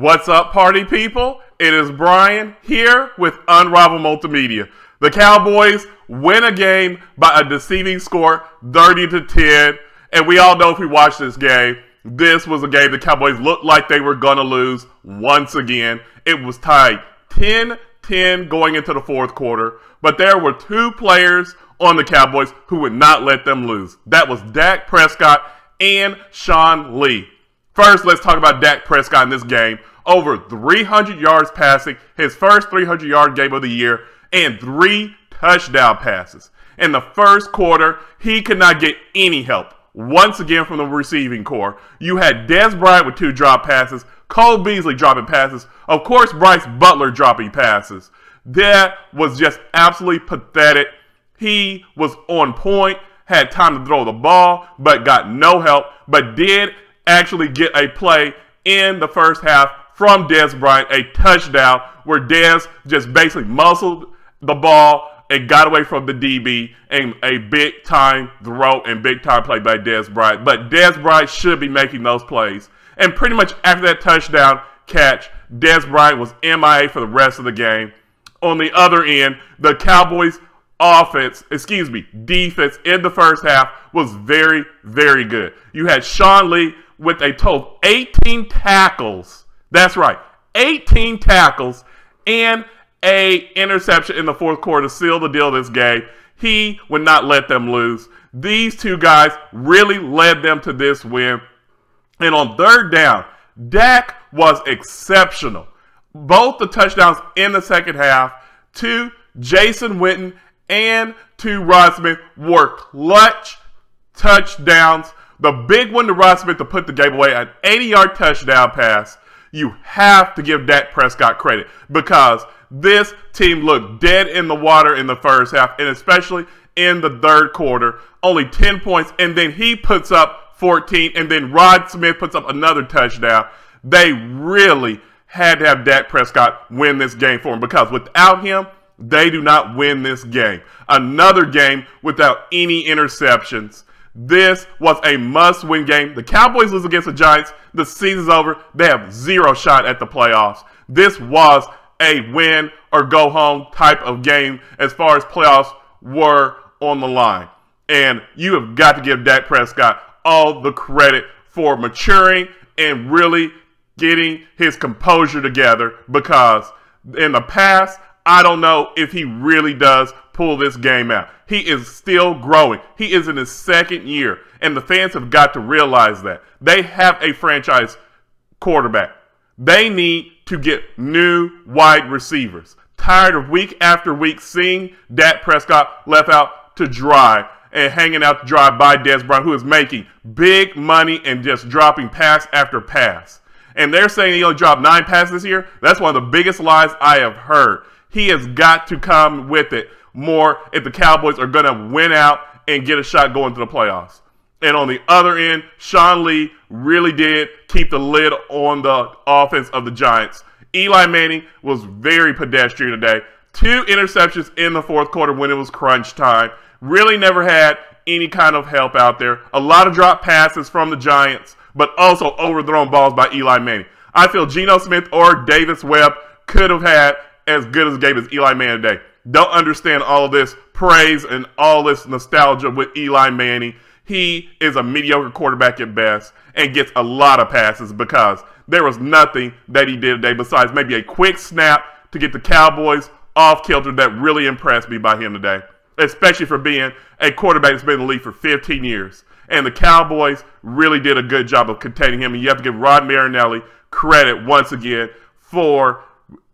What's up, party people? It is Brian here with Unrivaled Multimedia. The Cowboys win a game by a deceiving score, 30-10. And we all know if we watch this game, this was a game the Cowboys looked like they were going to lose once again. It was tied 10-10 going into the fourth quarter. But there were two players on the Cowboys who would not let them lose. That was Dak Prescott and Sean Lee. First, let's talk about Dak Prescott in this game. Over 300 yards passing, his first 300-yard game of the year, and 3 touchdown passes. In the first quarter, he could not get any help, once again, from the receiving core. You had Dez Bryant with 2 drop passes, Cole Beasley dropping passes, of course, Bryce Butler dropping passes. That was just absolutely pathetic. He was on point, had time to throw the ball, but got no help, but did actually get a play in the first half from Dez Bryant, a touchdown where Dez just basically muscled the ball and got away from the DB, and a big-time throw and big-time play by Dez Bryant. But Dez Bryant should be making those plays. And pretty much after that touchdown catch, Dez Bryant was MIA for the rest of the game. On the other end, the Cowboys' defense in the first half was very, very good. You had Sean Lee with a total of 18 tackles. That's right, 18 tackles and an interception in the fourth quarter to seal the deal of this game. He would not let them lose. These two guys really led them to this win. And on third down, Dak was exceptional. Both the touchdowns in the second half to Jason Witten and to Rod Smith were clutch touchdowns. The big one to Rod Smith to put the game away, an 80-yard touchdown pass. You have to give Dak Prescott credit because this team looked dead in the water in the first half, and especially in the third quarter. Only 10 points, and then he puts up 14, and then Rod Smith puts up another touchdown. They really had to have Dak Prescott win this game for him because without him, they do not win this game. Another game without any interceptions. This was a must-win game. The Cowboys lose against the Giants. The season's over. They have 0 shot at the playoffs. This was a win-or-go-home type of game as far as playoffs were on the line. And you have got to give Dak Prescott all the credit for maturing and really getting his composure together because in the past, I don't know if he really does pull this game out. He is still growing. He is in his second year, and the fans have got to realize that. They have a franchise quarterback. They need to get new wide receivers. Tired of week after week seeing Dak Prescott left out to dry and hanging out to dry by Dez Bryant, who is making big money and just dropping pass after pass. And they're saying he only dropped 9 passes this year. That's one of the biggest lies I have heard. He has got to come with it more if the Cowboys are going to win out and get a shot going to the playoffs. And on the other end, Sean Lee really did keep the lid on the offense of the Giants. Eli Manning was very pedestrian today. 2 interceptions in the fourth quarter when it was crunch time. Really never had any kind of help out there. A lot of drop passes from the Giants, but also overthrown balls by Eli Manning. I feel Geno Smith or Davis Webb could have had as good as a game as Eli Manning today. Don't understand all of this praise and all this nostalgia with Eli Manning. He is a mediocre quarterback at best and gets a lot of passes because there was nothing that he did today besides maybe a quick snap to get the Cowboys off kilter that really impressed me by him today, especially for being a quarterback that's been in the league for 15 years. And the Cowboys really did a good job of containing him, and you have to give Rod Marinelli credit once again for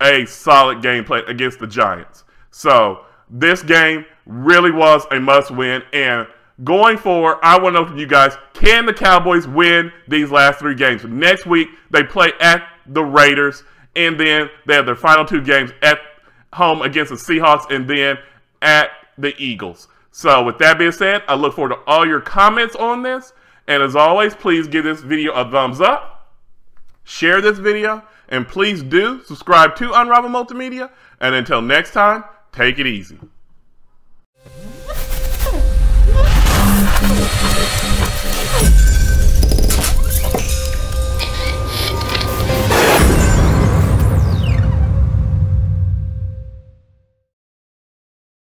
a solid game plan against the Giants. So this game really was a must-win, and going forward, I want to know from you guys, can the Cowboys win these last 3 games? Next week, they play at the Raiders, and then they have their final 2 games at home against the Seahawks and then at the Eagles. So with that being said, I look forward to all your comments on this, and as always, please give this video a thumbs up, share this video, and please do subscribe to Unrivaled Multimedia, and until next time, take it easy.